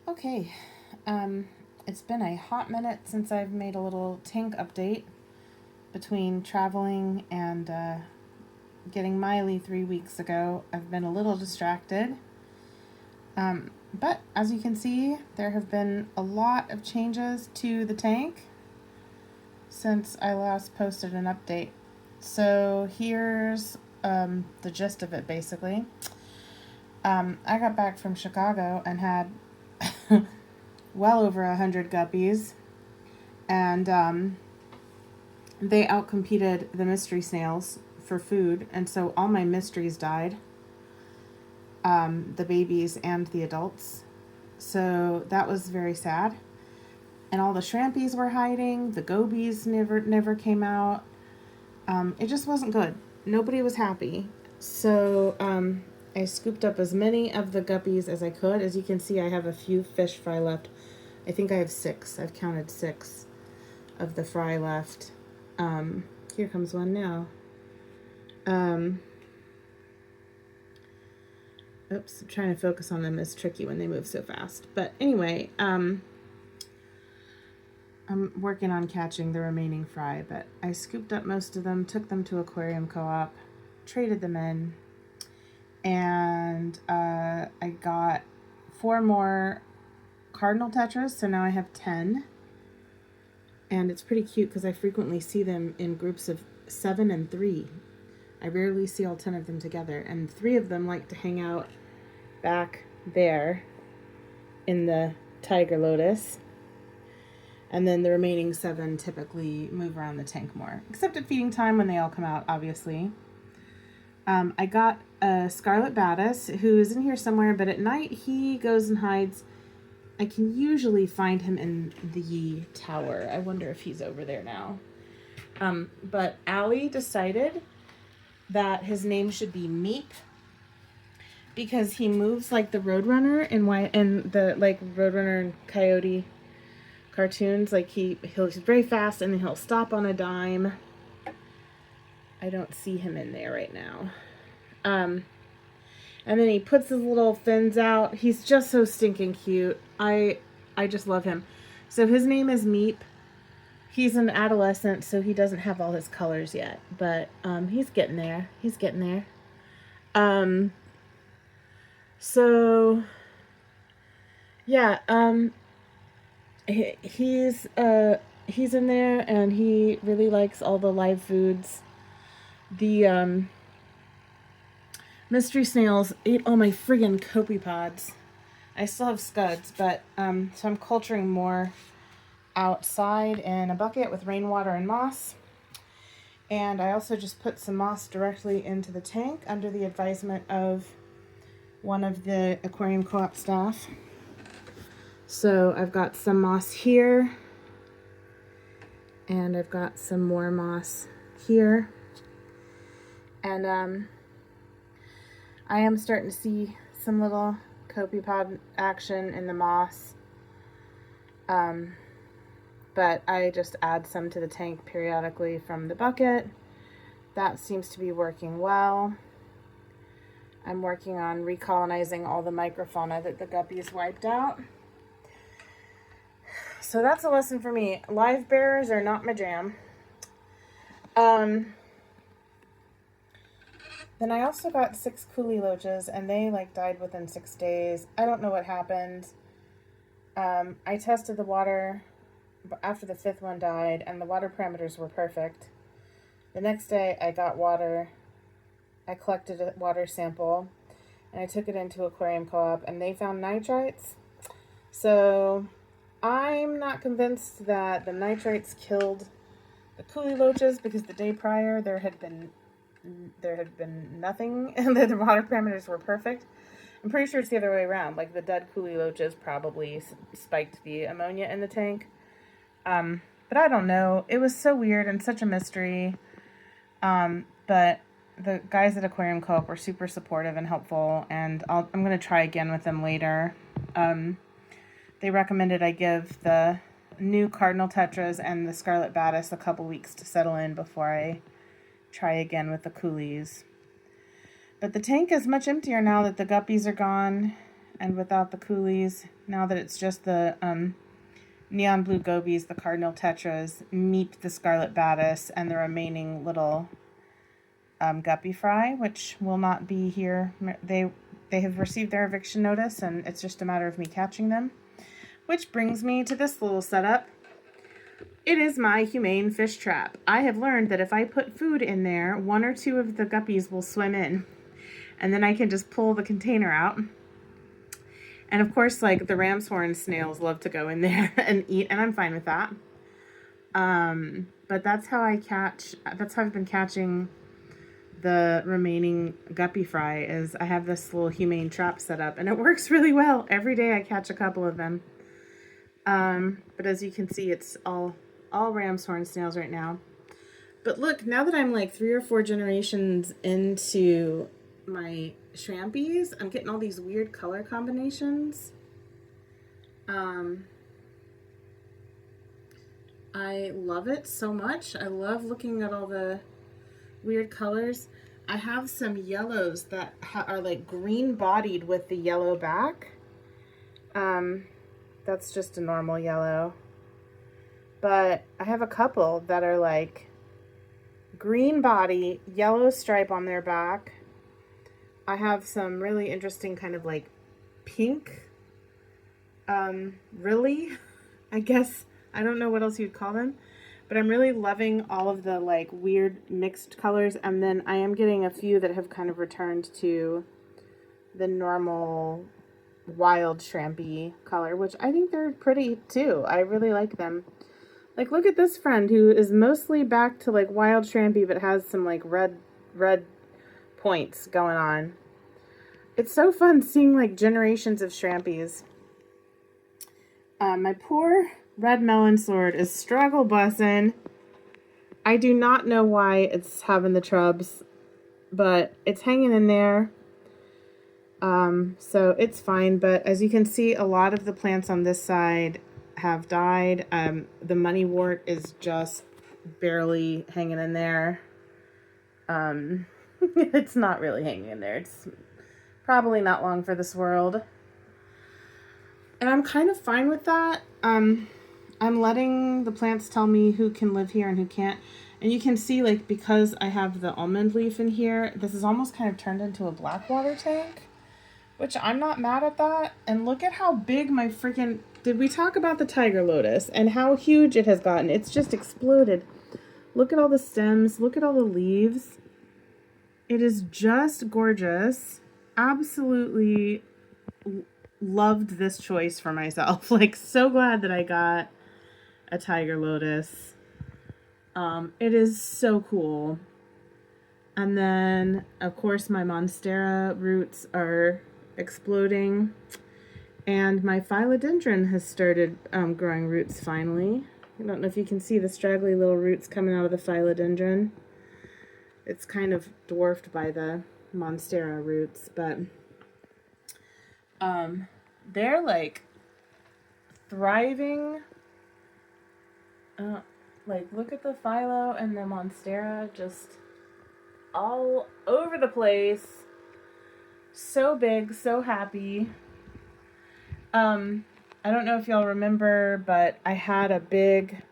Okay, it's been a hot minute since I've made a little tank update between traveling and getting Miley 3 weeks ago. I've been a little distracted. But as you can see, there have been a lot of changes to the tank since I last posted an update. So here's the gist of it basically. I got back from Chicago and had well over 100 guppies, and they outcompeted the mystery snails for food, and so all my mysteries died, the babies and the adults. So that was very sad. And all the shrimpies were hiding. The gobies never came out. It just wasn't good. Nobody was happy. So I scooped up as many of the guppies as I could. As you can see, I have a few fish fry left. I think I have 6. I've counted 6 of the fry left. Here comes one now. Oops, trying to focus on them is tricky when they move so fast. But anyway, I'm working on catching the remaining fry, but I scooped up most of them, took them to Aquarium Co-op, traded them in, and I got 4 more cardinal tetras, so now I have 10. And it's pretty cute because I frequently see them in groups of 7 and 3. I rarely see all 10 of them together, and 3 of them like to hang out back there in the tiger lotus. And then the remaining 7 typically move around the tank more, except at feeding time when they all come out, obviously. I got a scarlet baddis who is in here somewhere, but at night he goes and hides. I can usually find him in the tower. I wonder if he's over there now. But Allie decided that his name should be Meep because he moves like the Roadrunner in the like Roadrunner and Coyote cartoons. Like he's very fast and then he'll stop on a dime. I don't see him in there right now. And then he puts his little fins out. He's just so stinking cute. I just love him. So his name is Meep. He's an adolescent, so he doesn't have all his colors yet, but he's getting there. He's getting there. So yeah, he's in there, and he really likes all the live foods. The mystery snails ate all my friggin' copepods. I still have scuds, but so I'm culturing more outside in a bucket with rainwater and moss. And I also just put some moss directly into the tank under the advisement of one of the Aquarium Co-op staff. So I've got some moss here, and I've got some more moss here. And I am starting to see some little copepod action in the moss. But I just add some to the tank periodically from the bucket. That seems to be working well. I'm working on recolonizing all the microfauna that the guppies wiped out. So that's a lesson for me. Live bearers are not my jam. Then I also got 6 coolie loaches, and they like died within 6 days. I don't know what happened. I tested the water after the 5th one died, and the water parameters were perfect. The next day I got water. I collected a water sample, and I took it into Aquarium Co-op, and they found nitrites. So I'm not convinced that the nitrites killed the coolie loaches, because the day prior there had been nothing, and the water parameters were perfect. I'm pretty sure it's the other way around. Like the dead coolie loaches probably spiked the ammonia in the tank. But I don't know. It was so weird and such a mystery. But the guys at Aquarium Co-op were super supportive and helpful, and I'm going to try again with them later. They recommended I give the new cardinal tetras and the scarlet baddis a couple weeks to settle in before I try again with the coolies. But the tank is much emptier now that the guppies are gone. and without the coolies, now that it's just the neon blue gobies, the cardinal tetras, meet the scarlet batis, and the remaining little guppy fry, which will not be here. They have received their eviction notice, and it's just a matter of me catching them. Which brings me to this little setup. It is my humane fish trap. I have learned that if I put food in there, 1 or 2 of the guppies will swim in, and then I can just pull the container out. And of course, like, the ram's horn snails love to go in there and eat, and I'm fine with that. But that's how I've been catching the remaining guppy fry, is I have this little humane trap set up, and it works really well. Every day I catch a couple of them. But as you can see, it's all ram's horn snails right now. But look, now that I'm like 3 or 4 generations into my shrampies, I'm getting all these weird color combinations. I love it so much. I love looking at all the weird colors. I have some yellows that are like green bodied with the yellow back. That's just a normal yellow. But I have a couple that are like green body, yellow stripe on their back. I have some really interesting kind of like pink, really, I guess, I don't know what else you'd call them, but I'm really loving all of the like weird mixed colors. And then I am getting a few that have kind of returned to the normal wild shrampy color, which I think they're pretty too. I really like them. Like, look at this friend who is mostly back to like wild shrampy, but has some like red points going on. It's so fun seeing like generations of shrampies. My poor red melon sword is struggle bussing. I do not know why it's having the trubs, but it's hanging in there. So it's fine, but as you can see, a lot of the plants on this side have died. The moneywort is just barely hanging in there. It's not really hanging in there. It's probably not long for this world. And I'm kind of fine with that. I'm letting the plants tell me who can live here and who can't. And you can see, like, because I have the almond leaf in here, this is almost kind of turned into a black water tank, which I'm not mad at that. And look at how big my freaking... Did we talk about the tiger lotus and how huge it has gotten? It's just exploded. Look at all the stems. Look at all the leaves. It is just gorgeous. Absolutely loved this choice for myself. Like, so glad that I got a tiger lotus. It is so cool. And then, of course, my monstera roots are exploding. And my philodendron has started growing roots finally. I don't know if you can see the straggly little roots coming out of the philodendron. It's kind of dwarfed by the monstera roots, but they're like thriving. Like, look at the philo and the monstera just all over the place. So big, so happy. I don't know if y'all remember, but I had a big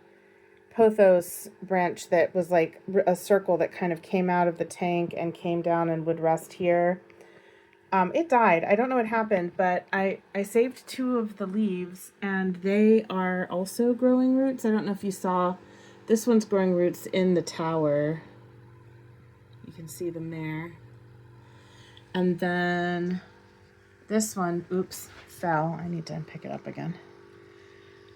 pothos branch that was like a circle that kind of came out of the tank and came down and would rest here. It died. I don't know what happened, but I saved 2 of the leaves, and they are also growing roots. I don't know if you saw, this one's growing roots in the tower. You can see them there. And then this one, oops, fell. I need to pick it up again.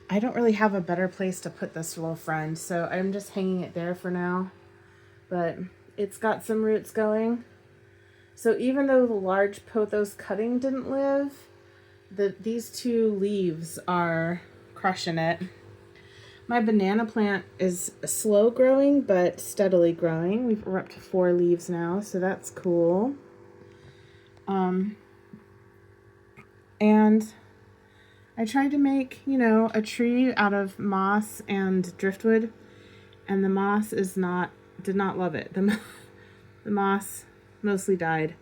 I don't really have a better place to put this little friend, so I'm just hanging it there for now. But it's got some roots going. So even though the large pothos cutting didn't live, these 2 leaves are crushing it. My banana plant is slow growing, but steadily growing. We're up to 4 leaves now, so that's cool. And I tried to make, a tree out of moss and driftwood, and the moss did not love it. The moss mostly died.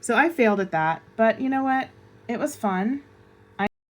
So I failed at that, but you know what? it was fun.